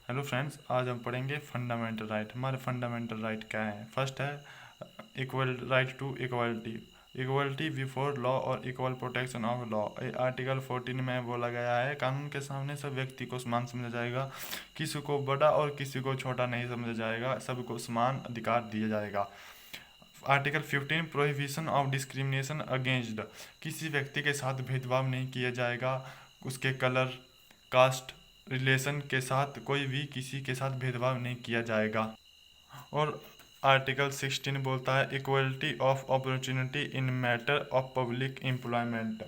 Hello friends, आज हम पढ़ेंगे फंडामेंटल राइट। हमारे फंडामेंटल राइट क्या है? फर्स्ट है equal right to equality, equality before law और equal protection of law. Article 14 में बोला गया है, कानून के सामने सब व्यक्ति को समान समझा जाएगा, किसी को बड़ा और किसी को छोटा नहीं समझा जाएगा, सबको समान अधिकार दिया जाएगा। Article 15 prohibition of discrimination against, किसी व्यक्ति के साथ भेदभाव नहीं किया जाएगा, उसके कलर, कास्ट, रिलेशन के साथ कोई भी किसी के साथ भेदभाव नहीं किया जाएगा। और आर्टिकल 16 बोलता है equality of opportunity in matter of public employment.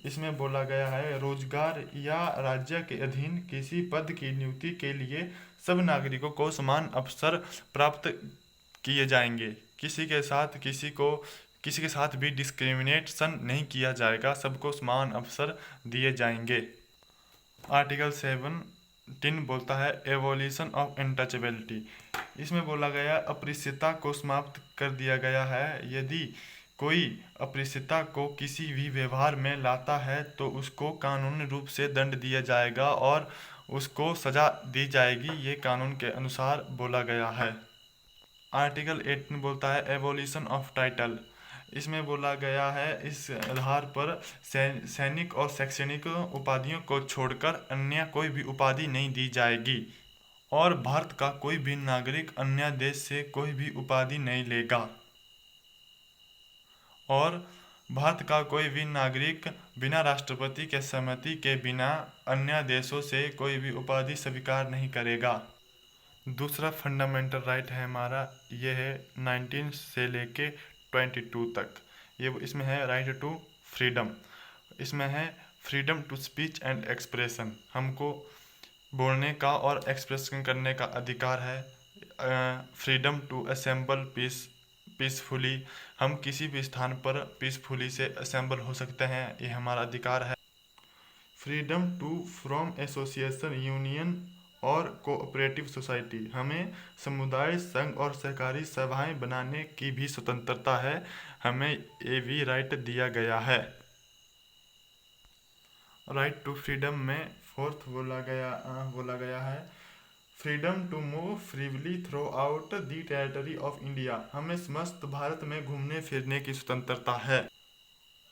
इसमें बोला गया है रोजगार या राज्य के अधीन किसी पद की नियुक्ति के लिए सब नागरिकों को समान अवसर प्राप्त किए जाएंगे, किसी के साथ भी डिस्क्रिमिनेशन नहीं किया जाएगा, सबको समान अवसर दिए जाएंगे। आर्टिकल 17 बोलता है एवोल्यूशन ऑफ अनटचेबिलिटी। इसमें बोला गया अस्पृश्यता को समाप्त कर दिया गया है। यदि कोई अस्पृश्यता को किसी भी व्यवहार में लाता है तो उसको कानूनी रूप से दंड दिया जाएगा और उसको सजा दी जाएगी, ये कानून के अनुसार बोला गया है। आर्टिकल 18 बोलता है एवोल्यूशन ऑफ टाइटल। इसमें बोला गया है इस आधार पर सैनिक और शैक्षणिक उपाधियों को छोड़कर अन्य कोई भी उपाधि नहीं दी जाएगी और भारत का कोई भी नागरिक अन्य देश से कोई भी उपाधि नहीं लेगा और भारत का कोई भी नागरिक बिना राष्ट्रपति के सहमति के बिना अन्य देशों से कोई भी उपाधि स्वीकार नहीं करेगा। दूसरा फंडामेंटल राइट है हमारा, ये है 19 से लेके 22 तक। ये इसमें है राइट टू फ्रीडम। इसमें है freedom to speech and expression, हमको बोलने का और एक्सप्रेशन करने का अधिकार है। फ्रीडम टू असेंबल पीसफुली, हम किसी भी स्थान पर पीसफुली से असेंबल हो सकते हैं, ये हमारा अधिकार है। Freedom to from association, union और कोऑपरेटिव सोसाइटी, हमें समुदाय, संघ और सहकारी सभाएं बनाने की भी स्वतंत्रता है, हमें ये भी राइट दिया गया है। राइट टू फ्रीडम में फोर्थ बोला गया है freedom to move freely throughout the territory of India, हमें समस्त भारत में घूमने फिरने की स्वतंत्रता है।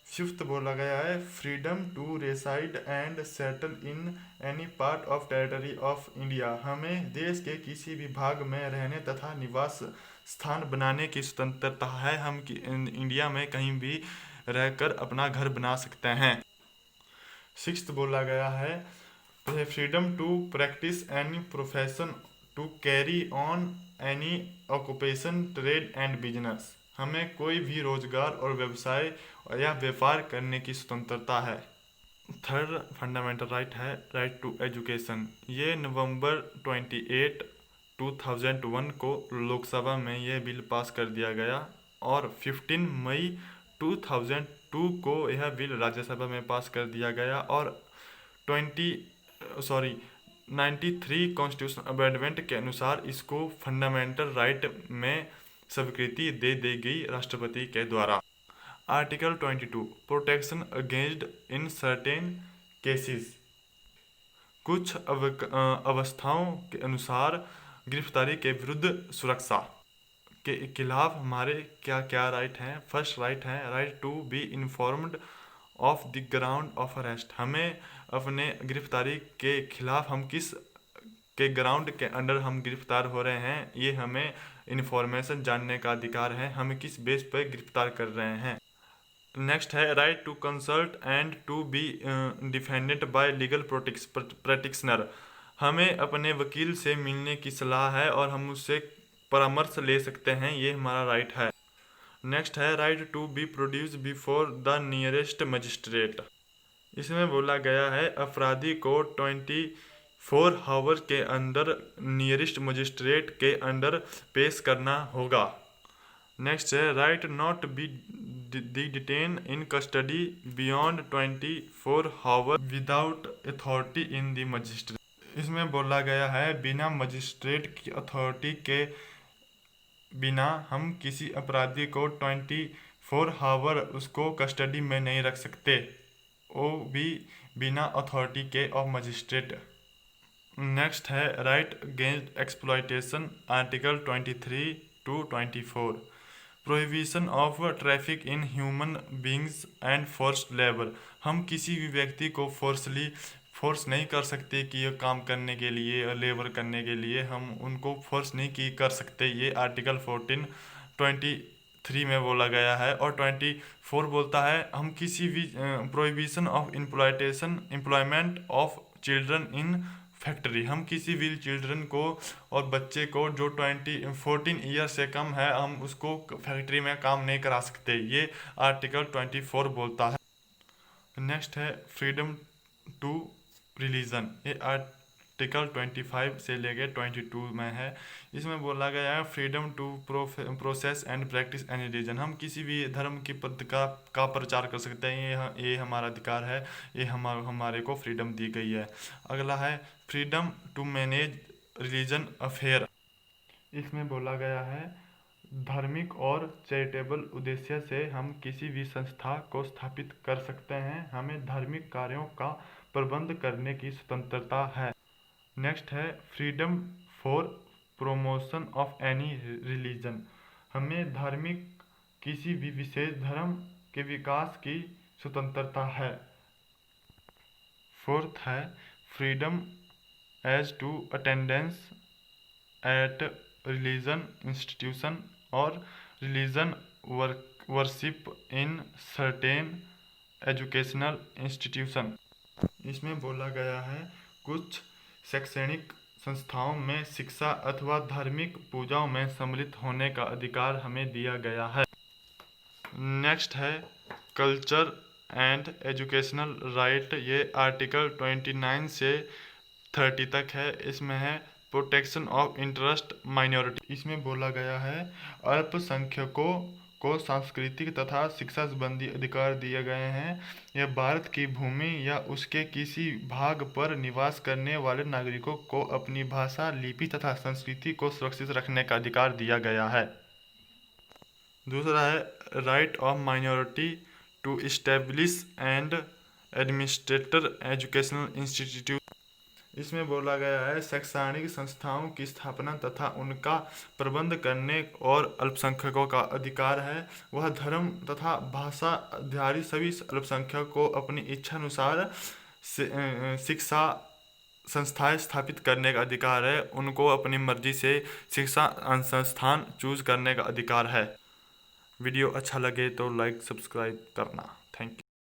फिफ्थ बोला गया है freedom to reside and settle in any part of territory of India, हमें देश के किसी भी भाग में रहने तथा निवास स्थान बनाने की स्वतंत्रता है, हम इंडिया में कहीं भी रहकर अपना घर बना सकते हैं। सिक्स्थ बोला गया है freedom to practise any profession to carry on any occupation trade and business, हमें कोई भी रोजगार और व्यवसाय या व्यापार करने की स्वतंत्रता है। थर्ड फंडामेंटल राइट है राइट टू एजुकेशन। ये नवंबर 28, 2001 को लोकसभा में ये बिल पास कर दिया गया और 15 मई 2002 को यह बिल राज्यसभा में पास कर दिया गया और 93 कॉन्स्टिट्यूशन अमेंडमेंट के अनुसार इसको फंडामेंटल राइट में स्वीकृति दे दी गई राष्ट्रपति के द्वारा। Article 22 protection against in certain cases, कुछ अवस्थाओं के अनुसार गिरफ्तारी के विरुद्ध सुरक्षा के खिलाफ हमारे क्या क्या राइट हैं। फर्स्ट राइट है right to be informed of the ground of arrest, हमें अपने गिरफ्तारी के खिलाफ हम किस के ग्राउंड के अंडर हम गिरफ्तार हो रहे हैं, ये हमें इन्फॉर्मेशन जानने का अधिकार है, हम किस बेस पर गिरफ्तार कर रहे हैं। नेक्स्ट है right to consult and to be defended by legal practitioner, हमें अपने वकील से मिलने की सलाह है और हम उससे परामर्श ले सकते हैं, ये हमारा राइट है। नेक्स्ट है right to be produce before the nearest magistrate. इसमें बोला गया है अपराधी को 24 आवर के अंदर नियरेस्ट मजिस्ट्रेट के अंडर पेश करना होगा। नेक्स्ट है right not be detain in custody beyond 24 our without authority in the magistrate. इसमें बोला गया है बिना मजिस्ट्रेट की अथॉरिटी के बिना हम किसी अपराधी को 24 आवर उसको कस्टडी में नहीं रख सकते, वो भी बिना अथॉरिटी के ऑफ मजिस्ट्रेट। नेक्स्ट है right against exploitation, article 23 to 24। Prohibition of traffic in human beings and forced labour. हम किसी भी व्यक्ति को फोर्स नहीं कर सकते कि ये काम करने के लिए, लेबर करने के लिए हम उनको फोर्स नहीं कर सकते। ये आर्टिकल 23 में बोला गया है। और 24 बोलता है हम किसी भी prohibition of employment of children in factory. हम किसी भी चिल्ड्रन को और बच्चे को जो 14 ईयर से कम है हम उसको फैक्ट्री में काम नहीं करा सकते। ये आर्टिकल 24 बोलता है। नेक्स्ट है फ्रीडम टू रिलीजन। ये आर्टिकल 25 से लेके 22 में है। इसमें बोला गया है freedom to process and practise any religion. हम किसी भी धर्म की पद का प्रचार कर सकते हैं। ये हमारा अधिकार है। ये हमारे को फ्रीडम दी गई है। अगला है freedom to manage religion affair. इसमें बोला गया है धार्मिक और चैरिटेबल उद्देश्य से हम किसी भी संस्था को स्थापित कर सकते हैं। हमें धार्मिक कार्यों का प्रबंध करने की स्वतंत्रता है। नेक्स्ट है freedom for promotion of any religion. हमें किसी भी विशेष धर्म के विकास की स्वतंत्रता है। फोर्थ है freedom as to attendance at religion institution और religion worship in certain educational institution. इसमें बोला गया है कुछ शैक्षणिक संस्थाओं में शिक्षा अथवा धार्मिक पूजाओं में सम्मिलित होने का अधिकार हमें दिया गया है। नेक्स्ट है कल्चर एंड एजुकेशनल राइट। ये आर्टिकल 29 से 30 तक है। इसमें है प्रोटेक्शन ऑफ इंटरेस्ट माइनॉरिटी। इसमें बोला गया है अल्पसंख्यकों को सांस्कृतिक तथा शिक्षा संबंधी अधिकार दिए गए हैं। यह भारत की भूमि या उसके किसी भाग पर निवास करने वाले नागरिकों को अपनी भाषा, लिपि तथा संस्कृति को सुरक्षित रखने का अधिकार दिया गया है। दूसरा है right of minority to establish and administrator educational institute. इसमें बोला गया है शैक्षणिक संस्थाओं की स्थापना तथा उनका प्रबंध करने और अल्पसंख्यकों का अधिकार है। वह धर्म तथा भाषा आधारित सभी अल्पसंख्यकों को अपनी इच्छा अनुसार शिक्षा संस्थाएं स्थापित करने का अधिकार है। उनको अपनी मर्जी से शिक्षा संस्थान चूज करने का अधिकार है। वीडियो अच्छा लगे तो लाइक सब्सक्राइब करना।